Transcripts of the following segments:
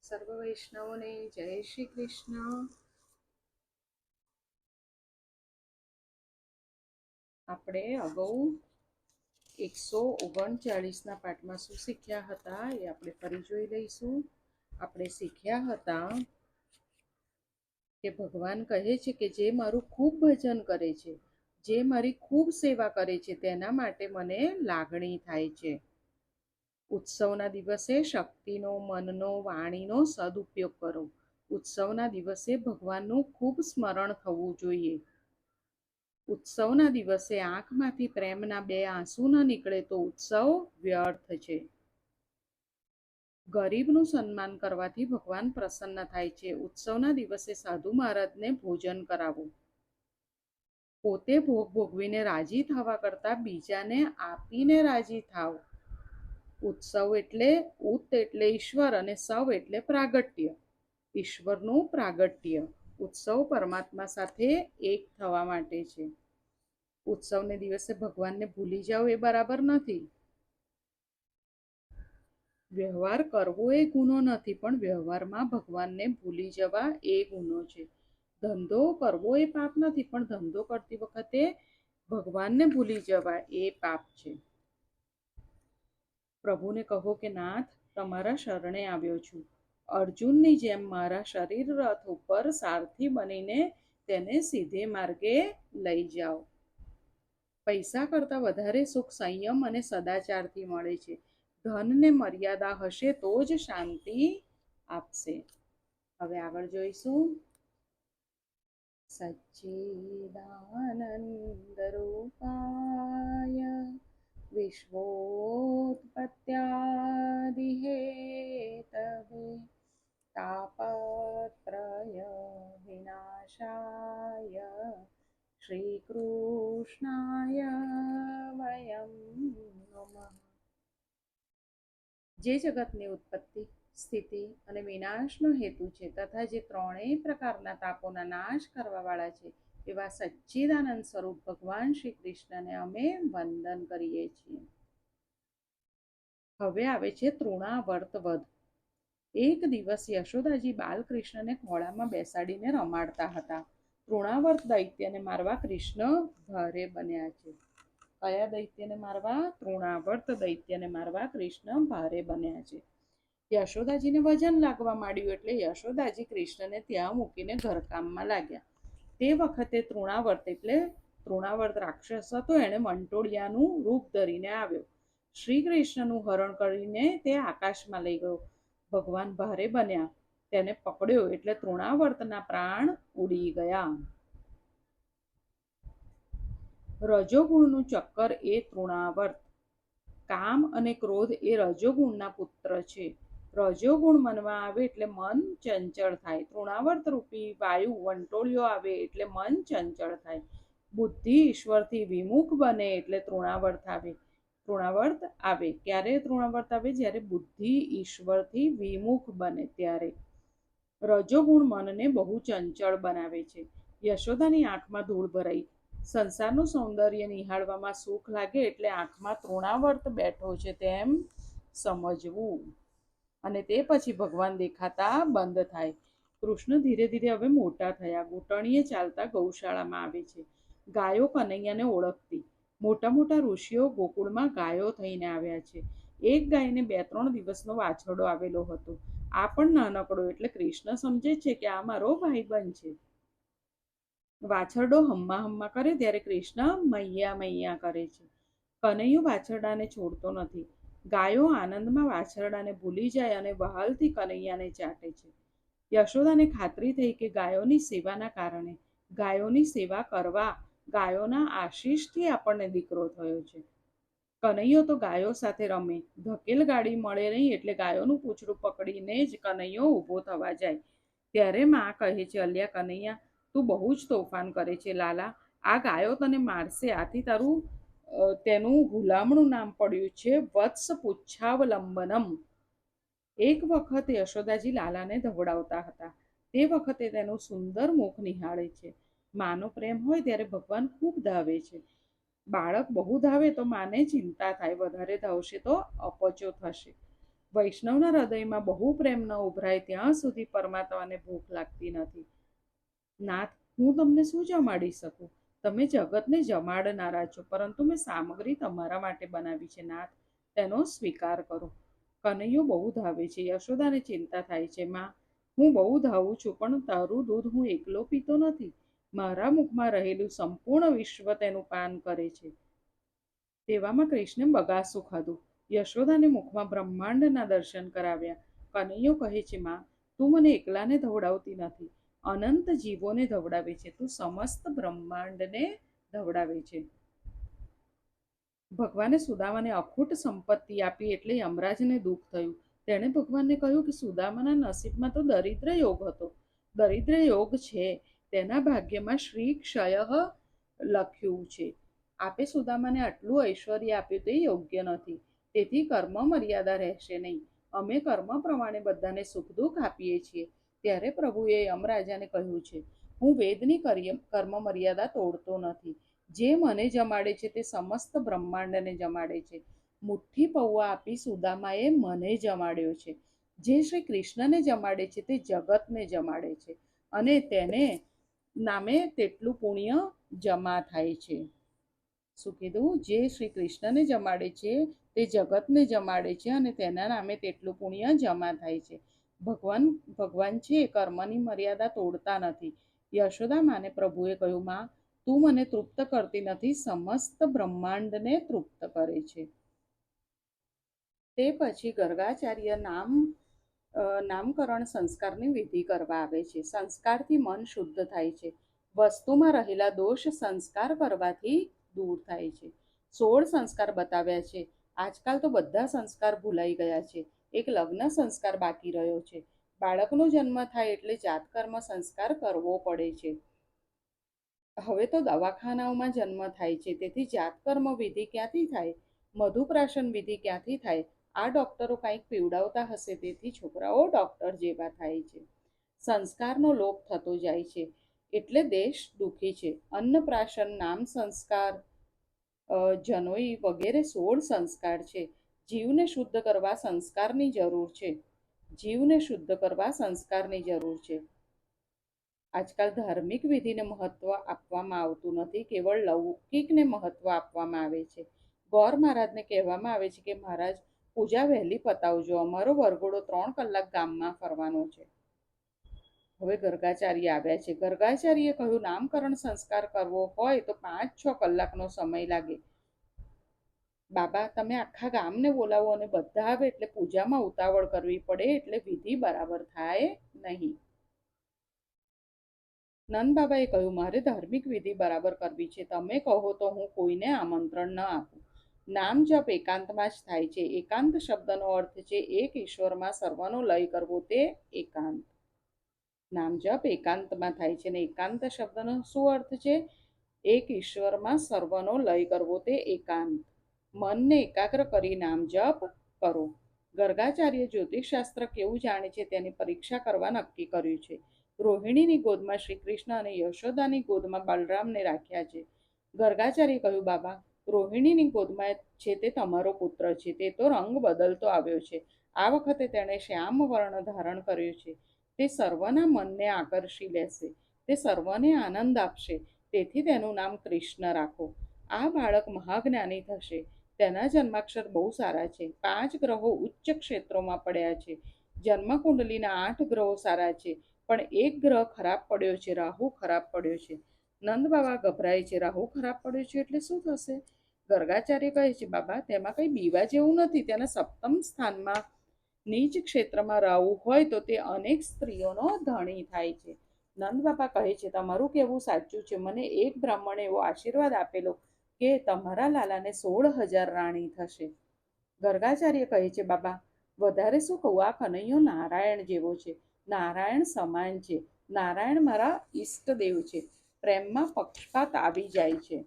સર્વ વૈષ્ણવોને જય શ્રી કૃષ્ણ. આપણે અગાઉ 139ના પાઠમાં શું શીખ્યા હતા એ આપણે ફરી જોઈ લઈશું. આપણે શીખ્યા હતા કે ભગવાન કહે છે કે જે મારું ખૂબ ભજન કરે છે, જે મારી ખૂબ સેવા કરે છે, તેના માટે મને લાગણી થાય છે. ઉત્સવના દિવસે શક્તિનો, મનનો, વાણીનો સદુપયોગ કરો. ઉત્સવના દિવસે ભગવાનનું ખૂબ સ્મરણ થવું જોઈએ. ઉત્સવના દિવસે આંખમાંથી પ્રેમના બે આંસુ ન નીકળે તો ઉત્સવ વ્યર્થ છે. ગરીબનું સન્માન કરવાથી ભગવાન પ્રસન્ન થાય છે. ઉત્સવના દિવસે સાધુ મહારાજને ભોજન કરાવો. પોતે ભોગ ભોગવીને રાજી થવા કરતાં બીજાને આપીને રાજી થાવ. ઉત્સવ એટલે ઉત એટલે ઈશ્વર અને સવ એટલે પ્રાગટ્ય. ઈશ્વરનું પ્રાગટ્ય. ઉત્સવ પરમાત્મા સાથે એક થવા માટે છે. ઉત્સવને દિવસે ભગવાનને ભૂલી જાઓ એ બરાબર નથી. વ્યવહાર કરવો એ ગુનો નથી, પણ વ્યવહારમાં ભગવાનને ભૂલી જવા એ ગુનો છે. ધંધો કરવો એ પાપ નથી, પણ ધંધો કરતી વખતે ભગવાનને ભૂલી જવા એ પાપ છે. પ્રભુને કહો કે નાથ, તમારા શરણે આવ્યો છું. અર્જુનની જેમ મારા શરીર રથ ઉપર સારથી બનીને તેને સીધે માર્ગે લઈ જાઓ. પૈસા કરતાં વધારે સુખ સંયમ અને સદાચારથી મળે છે. ધનને મર્યાદા હશે તો જ શાંતિ આપશે. હવે આગળ જોઈશું. સચ્ચિદાનંદ રૂપાય વિશ્વોત્પત્યાદિ હેતવે તાપત્રય વિનાશાય શ્રી કૃષ્ણાય વયમ નમઃ. જે જગતની ઉત્પત્તિ, સ્થિતિ અને વિનાશનો હેતુ છે તથા જે ત્રણેય પ્રકારના તાપોના નાશ કરવાવાળા છે એવા સચ્ચિદાનંદ સ્વરૂપ ભગવાન શ્રી કૃષ્ણને અમે વંદન કરીએ છીએ. હવે આવે છે તૃણાવર્ત વધ. એક દિવસ યશોદાજી બાલકૃષ્ણને ખોળામાં બેસાડીને રમાડતા હતા. તૃણાવર્ત દૈત્યને મારવા કૃષ્ણ ભારે બન્યા છે. કયા દૈત્યને મારવા? તૃણાવર્ત દૈત્યને મારવા કૃષ્ણ ભારે બન્યા છે. યશોદાજીને વજન લાગવા માંડ્યું એટલે યશોદાજી કૃષ્ણને ત્યાં મૂકીને ઘરકામમાં લાગ્યા. તે વખતે તૃણાવર્ત એટલે તૃણાવર્ત રાક્ષસ હતો, એણે મંટોળિયાનું રૂપ ધરીને આવ્યો. શ્રી કૃષ્ણનું હરણ કરીને તે આકાશમાં લઈ ગયો. ભગવાન ભારે બન્યા, તેને પકડ્યો એટલે તૃણાવર્તના પ્રાણ ઉડી ગયા. રજોગુણનું ચક્કર એ તૃણાવર્ત. કામ અને ક્રોધ એ રજોગુણના પુત્ર છે. રજોગુણ મનમાં આવે એટલે મન ચંચળ થાય. તૃણાવર્ત રૂપી વાયુ વંટોળિયો આવે એટલે મન ચંચળ થાય. બુદ્ધિ ઈશ્વરથી વિમુખ બને એટલે તૃણાવર્ત આવે. ક્યારે તૃણાવર્ત આવે? જ્યારે બુદ્ધિ ઈશ્વરથી વિમુખ બને ત્યારે. રજોગુણ મનને બહુ ચંચળ બનાવે છે. યશોદાની આંખમાં ધૂળ ભરાઈ. સંસારનું સૌંદર્ય નિહાળવામાં સુખ લાગે એટલે આંખમાં તૃણાવર્ત બેઠો છે તેમ સમજવું, અને તે પછી ભગવાન દેખાતા બંધ થાય. કૃષ્ણ ધીરે ધીરે હવે મોટા થયા. ઘૂંટણીએ ચાલતા ગૌશાળામાં આવે છે. ગાયો કનૈયાને ઓળખતી. મોટા મોટા ઋષિઓ ગોકુળમાં ગાયો થઈને આવ્યા છે. એક ગાયને 2-3 દિવસનો વાછરડો આવેલો હતો. આ પણ નાનકડો એટલે કૃષ્ણ સમજે છે કે આ મારો ભાઈબંધ છે. વાછરડો હમ્મા હમ્મા કરે ત્યારે કૃષ્ણ મૈયા મૈયા કરે છે. કનૈયો વાછરડાને છોડતો નથી. ગાયો આનંદમાં વાછરડાને ભૂલી જાય અને વહાલથી કનૈયાને ચાટે છે. યશોદાને ખાતરી થઈ કે ગાયોની સેવાના કારણે, ગાયોની સેવા કરવા, ગાયોના આશીષથી આપણને દીકરો થયો છે. કનૈયો તો ગાયો સાથે રમે. ધકેલ ગાડી મળે નહીં એટલે ગાયોનું પૂંછડું પકડીને જ કનૈયો ઊભો થવા જાય. ત્યારે માં કહે છે, અલ્યા કનૈયા, તું બહુ જ તોફાન કરે છે. લાલા, આ ગાયો તને મારશે. આથી તેનું હુલામણું નામ પડ્યું છે વત્સ પુચ્છાવલંબનમ. એક વખત યશોદાજી લાલાને ધવડાવતા હતા. તે વખતે તેનું સુંદર મુખ નિહાળે છે. માનો પ્રેમ હોય ત્યારે ભગવાન ખૂબ ધાવે છે. બાળક બહુ ધાવે તો માને ચિંતા થાય, વધારે ધાવશે તો અપચો થશે. વૈષ્ણવના હૃદયમાં બહુ પ્રેમ ન ઉભરાય ત્યાં સુધી પરમાત્માને ભૂખ લાગતી નથી. નાથ, હું તમને શું જમાડી શકું? તમે જગતને જમાડનારા છો, પરંતુ મેં સામગ્રી તમારા માટે બનાવી છે નાથ, તેનો સ્વીકાર કરો. કનૈયો બહુ ધાવે છે. યશોદાને ચિંતા થાય છે. માં, હું બહુ ધાવું છું, પણ તારું દૂધ હું એકલો પીતો નથી. મારા મુખમાં રહેલું સંપૂર્ણ વિશ્વ તેનું પાન કરે છે. તેવામાં કૃષ્ણે બગાસું ખાધું. યશોદાને મુખમાં બ્રહ્માંડના દર્શન કરાવ્યા. કનૈયો કહે છે, માં, તું મને એકલાને ધવડાવતી નથી, અનંત જીવોને ધવડાવે છે. તું સમસ્ત બ્રહ્માંડને ધવડાવે છે. ભગવાને સુદામાને અખૂટ સંપત્તિ આપી એટલે યમરાજને દુઃખ થયું. તેણે ભગવાનને કહ્યું કે સુદામાના નસીબમાં તો દરિદ્ર યોગ હતો. દરિદ્ર યોગ છે, તેના ભાગ્યમાં શ્રી ક્ષય લખ્યું છે. આપે સુદામાને આટલું ઐશ્વર્ય આપ્યું તે યોગ્ય નથી. તેથી કર્મ મર્યાદા રહેશે નહીં. અમે કર્મ પ્રમાણે બધાને સુખ દુઃખ આપીએ છીએ. ત્યારે પ્રભુએ યમરાજાને કહ્યું છે, હું વેદની કર્મ મર્યાદા તોડતો નથી. જે મને જમાડે છે તે સમસ્ત બ્રહ્માંડને જમાડે છે. મુઠ્ઠી પૌવા આપી સુદામાએ મને જમાડ્યો છે. જે શ્રી કૃષ્ણને જમાડે છે તે જગતને જમાડે છે, અને તેને નામે તેટલું પુણ્ય જમા થાય છે. શું કીધું? જે શ્રી કૃષ્ણને જમાડે છે તે જગતને જમાડે છે, અને તેના નામે તેટલું પુણ્ય જમા થાય છે. ભગવાન છે કર્મની મર્યાદા તોડતા નથી. યશોદા માને પ્રભુએ કહ્યું, માં, તું મને તૃપ્ત કરતી નથી, સમસ્ત બ્રહ્માંડને તૃપ્ત કરે છે. તે પછી ગર્ગાચાર્ય નામકરણ સંસ્કારની વિધિ કરવા આવે છે. સંસ્કારથી મન શુદ્ધ થાય છે. વસ્તુમાં રહેલા દોષ સંસ્કાર કરવાથી દૂર થાય છે. 16 સંસ્કાર બતાવ્યા છે. આજકાલ તો બધા સંસ્કાર ભૂલાઈ ગયા છે. એક લગ્ન સંસ્કાર બાકી રહ્યો છે. બાળકનો જન્મ થાય એટલે જાતકર્મ સંસ્કાર કરવો પડે છે. હવે તો દવાખાનાઓમાં જન્મ થાય છે, તેથી જાતકર્મ વિધિ ક્યાંથી થાય? મધુપ્રાશન વિધિ ક્યાંથી થાય? આ ડોક્ટરો કંઈક પીવડાવતા હશે, તેથી છોકરાઓ ડોક્ટર જેવા થાય છે. સંસ્કારનો લોપ થતો જાય છે, એટલે દેશ દુઃખી છે. અન્નપ્રાશન, નામ સંસ્કાર, જનોઈ વગેરે 16 સંસ્કાર છે. જીવને શુદ્ધ કરવા સંસ્કારની જરૂર છે. જીવને શુદ્ધ કરવા સંસ્કારની જરૂર છે. આજકાલ ધાર્મિક વિધિને મહત્વ આપવામાં આવતું નથી, કેવળ લૌકિકને મહત્વ આપવામાં આવે છે. ગોર મહારાજને કહેવામાં આવે છે કે મહારાજ, પૂજા વહેલી પતાવજો, અમારો વરઘોડો 3 કલાક ગામમાં ફરવાનો છે. હવે ગર્ગાચાર્ય આવ્યા છે. ગર્ગાચાર્યએ કહ્યું, નામકરણ સંસ્કાર કરવો હોય તો 5-6 કલાકનો સમય લાગે. બાબા, તમે આખા ગામને બોલાવો અને બધા આવે એટલે પૂજામાં ઉતાવળ કરવી પડે, એટલે વિધિ બરાબર થાય નહીં. નંદ બાબાએ કહ્યું, મારે ધાર્મિક વિધિ બરાબર કરવી છે. તમે કહો તો હું કોઈને આમંત્રણ ન આપું. નામ જપ એકાંતમાં જ થાય છે. એકાંત શબ્દનો અર્થ છે એક ઈશ્વરમાં સર્વનો લય કરવો, તે એકાંત. નામ જપ એકાંતમાં થાય છે, અને એકાંત શબ્દનો શું અર્થ છે? એક ઈશ્વરમાં સર્વનો લય કરવો, તે એકાંત. મનને એકાગ્ર કરી નામ જપ કરો. ગર્ગાચાર્ય જ્યોતિષશાસ્ત્ર કેવું જાણે છે તેની પરીક્ષા કરવા નક્કી કર્યું છે. રોહિણીની ગોદમાં શ્રી કૃષ્ણ અને યશોદાની ગોદમાં બલરામને રાખ્યા છે. ગર્ગાચાર્ય કહ્યું, બાબા, રોહિણીની ગોદમાં છે તે તમારો પુત્ર છે. તે તો રંગ બદલતો આવ્યો છે. આ વખતે તેણે શ્યામ વર્ણ ધારણ કર્યું છે. તે સર્વના મનને આકર્ષી લેશે. તે સર્વને આનંદ આપશે. તેથી તેનું નામ કૃષ્ણ રાખો. આ બાળક મહાજ્ઞાની થશે. તેના જન્માક્ષર બહુ સારા છે. 5 ગ્રહો ઉચ્ચ ક્ષેત્રોમાં પડ્યા છે. જન્મકુંડલીના 8 ગ્રહો સારા છે, પણ એક ગ્રહ ખરાબ પડ્યો છે, રાહુ ખરાબ પડ્યો છે. નંદ બાબા ગભરાય છે. રાહુ ખરાબ પડ્યો છે એટલે શું થશે? ગર્ગાચાર્ય કહે છે, બાબા, તેમાં કંઈ બીવા જેવું નથી. તેના સપ્તમ સ્થાનમાં નીચ ક્ષેત્રમાં રાહુ હોય તો તે અનેક સ્ત્રીઓનો ધણી થાય છે. નંદ બાબા કહે છે, તમારું કહેવું સાચું છે. મને એક બ્રાહ્મણે એવો આશીર્વાદ આપેલો કે તમારા લાલાને 16,000 રાણી થશે. ગર્ગાચાર્ય કહે છે, બાબા, વધારે શું કહું? આ કનૈયો નારાયણ જેવો છે. નારાયણ સમાન છે. નારાયણ મારા ઈષ્ટદેવ છે. પ્રેમમાં પક્ષપાત આવી જાય છે.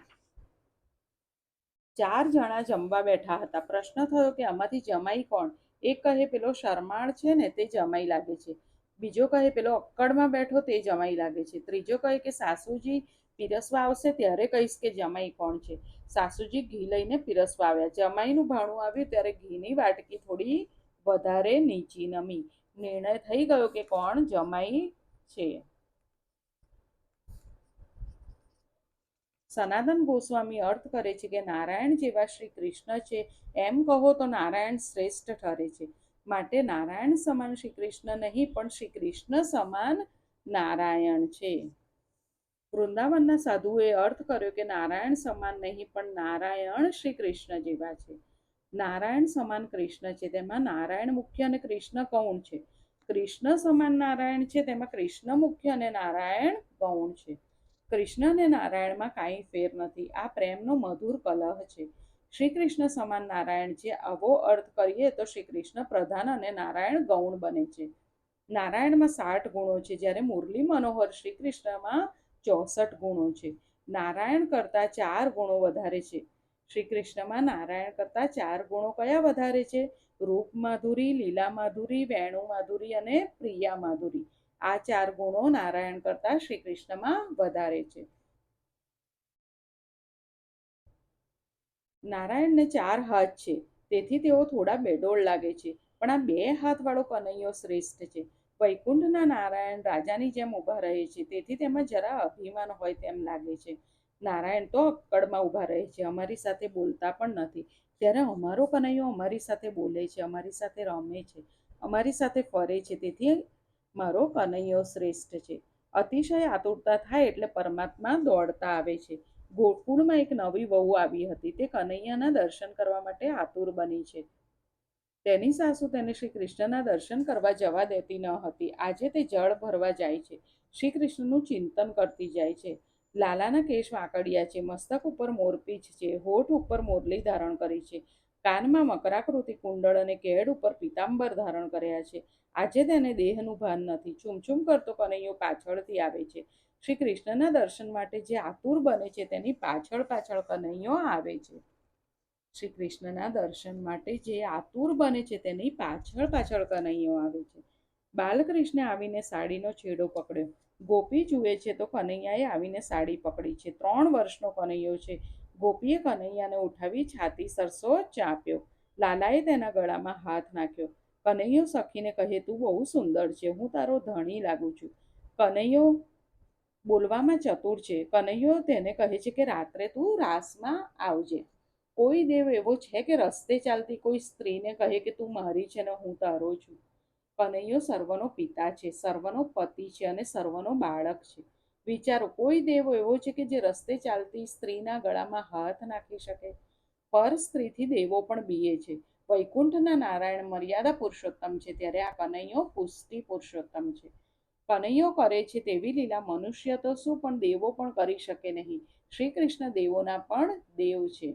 4 જણા જમવા બેઠા હતા. પ્રશ્ન થયો કે આમાંથી જમાઈ કોણ? એક કહે, પેલો શરમાળ છે ને તે જમાઈ લાગે છે. બીજો કહે, પેલો અક્કડમાં બેઠો તે જમાઈ લાગે છે. ત્રીજો કહે કે સાસુજી પીરસવા આવશે ત્યારે કહીશ કે જમાઈ કોણ છે. સાસુજી ઘી લઈને પીરસવા આવ્યા. જમાઈનું ભાણું આવ્યું ત્યારે ઘીની વાટકી થોડી વધારે નીચી નમી. નિર્ણય થઈ ગયો કે કોણ જમાઈ છે. સનાતન ગોસ્વામી અર્થ કરે છે કે નારાયણ જેવા શ્રી કૃષ્ણ છે એમ કહો તો નારાયણ શ્રેષ્ઠ ઠરે છે. માટે નારાયણ સમાન શ્રી કૃષ્ણ નહીં, પણ શ્રી કૃષ્ણ સમાન નારાયણ છે. વૃંદાવનના સાધુએ અર્થ કર્યો કે નારાયણ સમાન નહીં, પણ નારાયણ શ્રી કૃષ્ણ જેવા છે. નારાયણ સમાન કૃષ્ણ છે, તેમાં નારાયણ મુખ્ય અને કૃષ્ણ ગૌણ છે. કૃષ્ણ સમાન નારાયણ છે, તેમાં કૃષ્ણ મુખ્ય અને નારાયણ ગૌણ છે. કૃષ્ણ અને નારાયણમાં કાંઈ ફેર નથી. આ પ્રેમનો મધુર કલહ છે. શ્રી કૃષ્ણ સમાન નારાયણ છે, આવો અર્થ કરીએ તો શ્રી કૃષ્ણ પ્રધાન અને નારાયણ ગૌણ બને છે. નારાયણમાં 60 ગુણો છે, જ્યારે મુરલી મનોહર શ્રી કૃષ્ણમાં 64 ગુણો છે. નારાયણ કરતાં 4 ગુણો વધારે છે. શ્રી કૃષ્ણમાં નારાયણ કરતાં 4 ગુણો કયા વધારે છે? રૂપ માધુરી, લીલા માધુરી, વેણુ માધુરી અને પ્રિયા માધુરી. આ 4 ગુણો નારાયણ કરતાં શ્રી કૃષ્ણમાં વધારે છે. નારાયણને 4 હાથ છે, તેથી તેઓ થોડા બેડોળ લાગે છે, પણ આ 2 હાથવાળો કનૈયો શ્રેષ્ઠ છે. વૈકુંઠના નારાયણ રાજાની જેમ ઊભા રહે છે, તેથી તેમાં જરા અભિમાન હોય તેમ લાગે છે. નારાયણ તો અક્કડમાં ઊભા રહે છે, અમારી સાથે બોલતા પણ નથી. ત્યારે અમારો કનૈયો અમારી સાથે બોલે છે, અમારી સાથે રમે છે, અમારી સાથે ફરે છે, તેથી મારો કનૈયો શ્રેષ્ઠ છે. અતિશય આતુરતા થાય એટલે પરમાત્મા દોડતા આવે છે. ગોકુળમાં એક નવી વહુ આવી હતી. તે કનૈયાના દર્શન કરવા માટે આતુર બની છે. તેની સાસુ તેને શ્રી કૃષ્ણના દર્શન કરવા જવા દેતી ન હતી. આજે તે જળ ભરવા જાય છે. શ્રી કૃષ્ણનું ચિંતન કરતી જાય છે. લાલાના કેશ વાંકડિયા છે, મસ્તક ઉપર મોરપીંછ છે, હોઠ ઉપર મોરલી ધારણ કરી છે, કાનમાં મકરાકૃતિ કુંડળ અને કેડ ઉપર પીતાંબર ધારણ કર્યા છે. આજે તેને દેહનું ભાન નથી. ચૂમચૂમ કરતો કનૈયો પાછળથી આવે છે. શ્રી કૃષ્ણના દર્શન માટે જે આતુર બને છે, તેની પાછળ પાછળ કનૈયો આવે છે. શ્રી કૃષ્ણના દર્શન માટે જે આતુર બને છે, તેની પાછળ પાછળ કનૈયો આવે છે. બાલકૃષ્ણે આવીને સાડીનો છેડો પકડ્યો. ગોપી જુએ છે તો કનૈયાએ આવીને સાડી પકડી છે. 3 વર્ષનો કનૈયો છે. ગોપીએ કનૈયાને ઉઠાવી છાતી સરસો ચાપ્યો. લાલાએ તેના ગળામાં હાથ નાખ્યો. કનૈયો સખીને કહે, તું બહુ સુંદર છે, હું તારો ધણી લાગુ છું. કનૈયો બોલવામાં ચતુર છે. કનૈયો તેને કહે છે કે રાત્રે તું રાસમાં આવજે. કોઈ દેવ એવો છે કે રસ્તે ચાલતી કોઈ સ્ત્રીને કહે કે તું મારી છે ને હું તારો છું? કનૈયો સર્વનો પિતા છે, સર્વનો પતિ છે અને સર્વનો બાળક છે. વિચારો, કોઈ દેવ એવો છે કે જે રસ્તે ચાલતી સ્ત્રીના ગળામાં હાથ નાખી શકે? પર સ્ત્રીથી દેવો પણ બીએ છે. વૈકુંઠના નારાયણ મર્યાદા પુરુષોત્તમ છે, ત્યારે આ કનૈયો પુષ્ટિ પુરુષોત્તમ છે. કનૈયો કરે છે તેવી લીલા મનુષ્ય તો શું, પણ દેવો પણ કરી શકે નહીં. શ્રી કૃષ્ણ દેવોના પણ દેવ છે.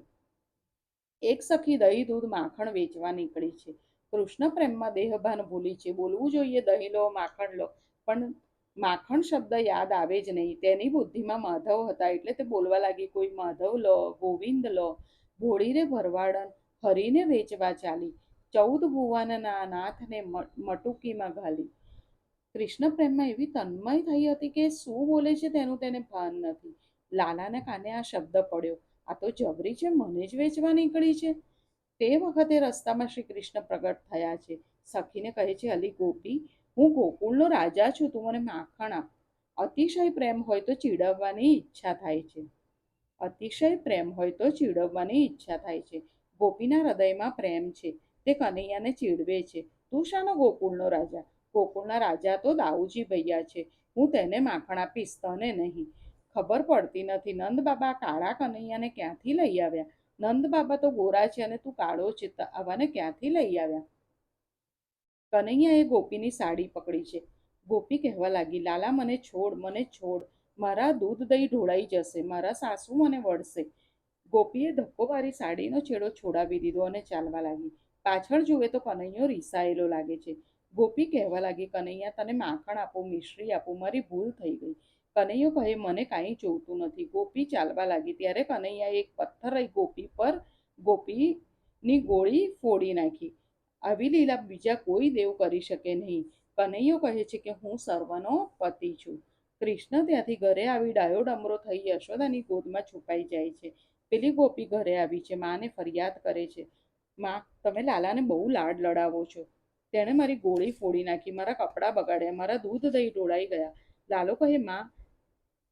એક સખી દહીં દૂધ માખણ વેચવા નીકળી છે. કૃષ્ણ પ્રેમમાં દેહભાન ભૂલી છે. બોલવું જોઈએ દહીં લો, માખણ લો, પણ માખણ શબ્દ યાદ આવે જ નહીં. તેની બુદ્ધિમાં માધવ હતા, એટલે તે બોલવા લાગી, કોઈ માધવ લો, ગોવિંદ લો, ભોળીને ભરવાડન હરીને વેચવા ચાલી, 14 ભુવનના નાથને મટુકીમાં ઘાલી. કૃષ્ણ પ્રેમમાં એવી તન્મય થઈ હતી કે શું બોલે છે તેનું તેને ભાન નથી. લાલાને કાને આ શબ્દ પડ્યો, આ તો જબરી છે, મને જ વેચવા નીકળી છે. તે વખતે રસ્તામાં શ્રી કૃષ્ણ પ્રગટ થયા છે. સખીને કહે છે, અલી ગોપી, હું ગોકુળનો રાજા છું, તું મને માખણ આપ. અતિશય પ્રેમ હોય તો ચીડવવાની ઈચ્છા થાય છે. અતિશય પ્રેમ હોય તો ચીડવવાની ઈચ્છા થાય છે. ગોપીના હૃદયમાં પ્રેમ છે, તે કનૈયાને ચીડવે છે. તું શાનો ગોકુળનો રાજા? ગોકુળના રાજા તો દાઉજી ભૈયા છે. હું તેને માખણ આપીશ, તને નહીં. ખબર પડતી નથી, નંદ બાબા કાળા કનૈયાને ક્યાંથી લઈ આવ્યા? નંદ બાબા તો ગોરા છે અને તું કાળો છે, આવાને ક્યાંથી લઈ આવ્યા? કનૈયાએ ગોપીની સાડી પકડી છે. ગોપી કહેવા લાગી, લાલા મને છોડ, મને છોડ, મારા દૂધ દહીં ઢોળાઈ જશે, મારા સાસુ મને વળશે. ગોપીએ ધક્કો મારી સાડીનો છેડો છોડાવી દીધો અને ચાલવા લાગી. પાછળ જુએ તો કનૈયો રીસાયેલો લાગે છે. ગોપી કહેવા લાગી, કનૈયા, તને માખણ આપું, મિશ્રી આપું, મારી ભૂલ થઈ ગઈ. કનૈયો કહે, મને કાંઈ જોતું નથી. ગોપી ચાલવા લાગી, ત્યારે કનૈયાએ એક પથ્થર લઈ ગોપી પર ગોપીની ગોળી ફોડી નાખી. આવી લીલા બીજા કોઈ દેવ કરી શકે નહીં. કનૈયો કહે છે કે હું સર્વનો પતિ છું. કૃષ્ણ ત્યાંથી ઘરે આવી ડાયો ડમરો થઈ યશોદાની ગોદમાં છુપાઈ જાય છે. પેલી ગોપી ઘરે આવી છે. માને ફરિયાદ કરે છે, માં, તમે લાલાને બહુ લાડ લડાવો છો. તેણે મારી ગોળી ફોડી નાખી, મારા કપડાં બગાડ્યા, મારા દૂધ દહીં ઢોળાઈ ગયા. લાલો કહે,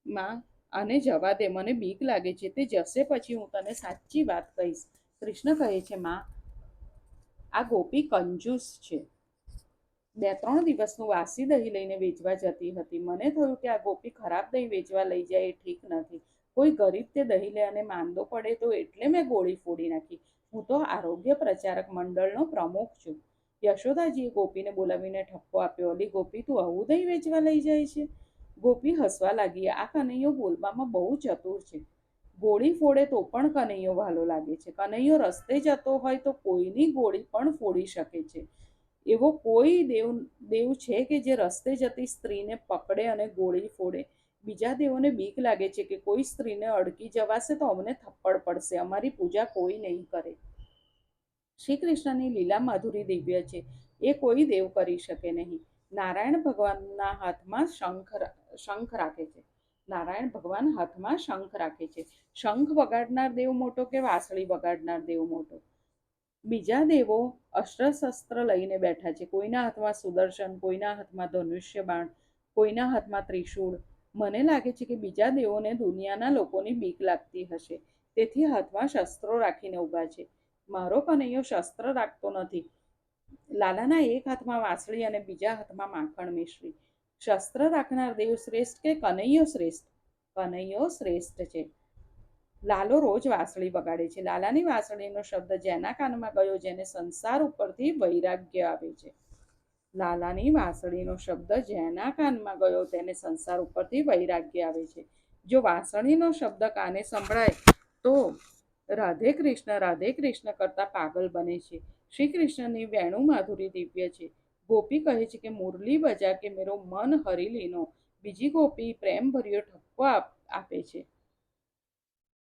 માં આને જવા દે, મને બીક લાગે છે. તે જશે પછી હું તને સાચી વાત કહીશ. કૃષ્ણ કહે છે, માં આ ગોપી કંજૂસ છે. 2-3 દિવસનું વાસી દહીં લઈને વેચવા જતી હતી. મને થયું કે આ ગોપી ખરાબ દહીં વેચવા લઈ જાય એ ઠીક નથી. કોઈ ગરીબ તે દહીં લે અને માંદો પડે તો એટલે મેં ગોળી ફોડી નાખી. હું તો આરોગ્ય પ્રચારક મંડળનો પ્રમુખ છું. યશોદાજીએ ગોપીને બોલાવીને ઠપકો આપ્યો. અલી ગોપી, તું આવું દહીં વેચવા લઈ જાય છે? ગોપી હસવા લાગી. આ કનૈયો બોલવામાં બહુ ચતુર છે. ગોળી ફોડે તો પણ કનૈયો વાલો લાગે છે. કનૈયો રસ્તે જતો હોય તો કોઈની ગોળી પણ ફોડી શકે છે. એવો કોઈ દેવ છે કે જે રસ્તે જતી સ્ત્રીને પકડે અને ગોળી ફોડે? બીજા દેવોને બીક લાગે છે કે કોઈ સ્ત્રીને અડકી જવાશે તો અમને થપ્પડ પડશે, અમારી પૂજા કોઈ નહીં કરે. શ્રી કૃષ્ણની લીલા માધુરી દિવ્ય છે, એ કોઈ દેવ કરી શકે નહીં. નારાયણ ભગવાનના હાથમાં શંખ રાખે છે. નારાયણ ભગવાન હાથમાં શંખ રાખે છે. શંખ વગાડનાર દેવ મોટો કે વાંસળી વગાડનાર દેવ મોટો? બીજા દેવો અસ્ત્ર-શસ્ત્ર લઈને બેઠા છે. કોઈના હાથમાં સુદર્શન, કોઈના હાથમાં ધનુષ્ય બાણ, કોઈના હાથમાં ત્રિશૂળ. મને લાગે છે કે બીજા દેવોને દુનિયાના લોકોની બીક લાગતી હશે, તેથી હાથમાં શસ્ત્રો રાખીને ઊભા છે. મારો કનૈયો શસ્ત્ર રાખતો નથી. લાલાના એક હાથમાં વાંસળી અને બીજા હાથમાં માખણ મિશ્રી. શસ્ત્ર રાખનાર દેવ શ્રેષ્ઠ કે કનૈયો શ્રેષ્ઠ? કનૈયો શ્રેષ્ઠ છે. લાલો રોજ વાંસળી વગાડે છે. લાલાની વાંસળીનો શબ્દ જેના કાનમાં ગયો, જેને સંસાર ઉપરથી વૈરાગ્ય આવે છે. લાલાની વાંસળીનો શબ્દ જેના કાનમાં ગયો તેને સંસાર ઉપરથી વૈરાગ્ય આવે છે. જો વાંસળીનો શબ્દ કાને સંભળાય તો રાધે કૃષ્ણ કરતા પાગલ બને છે. શ્રી કૃષ્ણની વેણુ માધુરી દિવ્ય છે. ગોપી કહે છે કે મુરલી બજા કે મેરો મન હરી લીનો. બીજી ગોપી પ્રેમ ભર્યો ઠપકો આપે છે.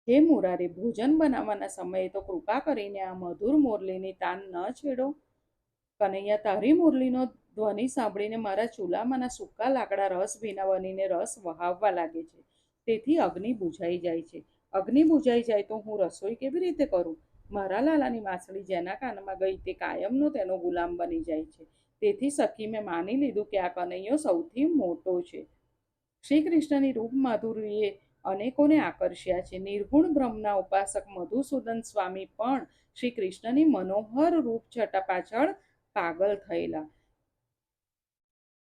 હે મુરારી, ભોજન બનાવવાના સમયે તો કૃપા કરીને આ મધુર મુરલીની તાન ન છેડો. કનૈયા, તારી મુરલીનો ધ્વનિ સાંભળીને મારા ચૂલામાંના સૂકા લાકડા રસ ભીના બનીને રસ વહાવવા લાગે છે. તેથી અગ્નિ બુઝાઈ જાય છે. અગ્નિ બુઝાઈ જાય તો હું રસોઈ કેવી રીતે કરું? મારા લાલાની વાંસળી જેના કાનમાં ગઈ તે કાયમનો તેનો ગુલામ બની જાય છે. તેથી સખી, મેં માની લીધું કે આ કનૈયો સૌથી મોટો છે. શ્રી કૃષ્ણની રૂપ માધુરીએ અનેકોને આકર્ષ્યા છે. નિર્ગુણ બ્રહ્મના ઉપાસક મધુસૂદન સ્વામી પણ શ્રી કૃષ્ણની મનોહર રૂપ છટા પાછળ પાગલ થયેલા.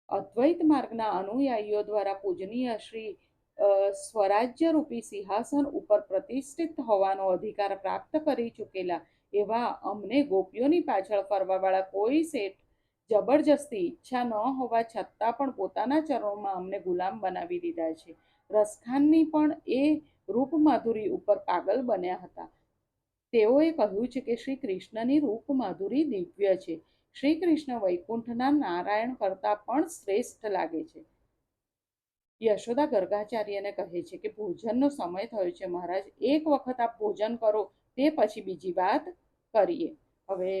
અદ્વૈત માર્ગના અનુયાયીઓ દ્વારા પૂજનીય શ્રી સ્વરાજ્ય રૂપી સિંહાસન ઉપર પ્રતિષ્ઠિત હોવાનો અધિકાર પ્રાપ્ત કરી ચૂકેલા એવા અમને ગોપીઓની પાછળ ફરવાવાળા કોઈ શેઠ જબરજસ્તી ઈચ્છા ન હોવા છતાં પણ પોતાના ચરણોમાં અમને ગુલામ બનાવી દીધા છે. રસખાનની પણ એ રૂપ માધુરી ઉપર પાગલ બન્યા હતા. તેઓએ કહ્યું છે કે શ્રી કૃષ્ણની રૂપ માધુરી દિવ્ય છે. શ્રી કૃષ્ણ વૈકુંઠના નારાયણ કરતાં પણ શ્રેષ્ઠ લાગે છે. યશોદા ગર્ગાચાર્યને કહે છે કે ભોજનનો સમય થયો છે મહારાજ, એક વખત આપ ભોજન કરો, તે પછી બીજી વાત કરીએ. હવે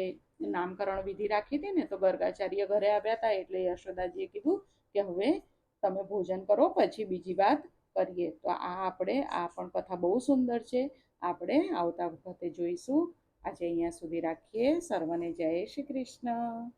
નામકરણ વિધિ રાખી હતી ને, તો ગર્ગાચાર્ય ઘરે આવ્યા હતા એટલે યશોદાજીએ કીધું કે હવે તમે ભોજન કરો, પછી બીજી વાત કરીએ. તો આ પણ કથા બહુ સુંદર છે. આપણે આવતા વખતે જોઈશું. આજે અહીંયા સુધી રાખીએ. સર્વને જય શ્રી કૃષ્ણ.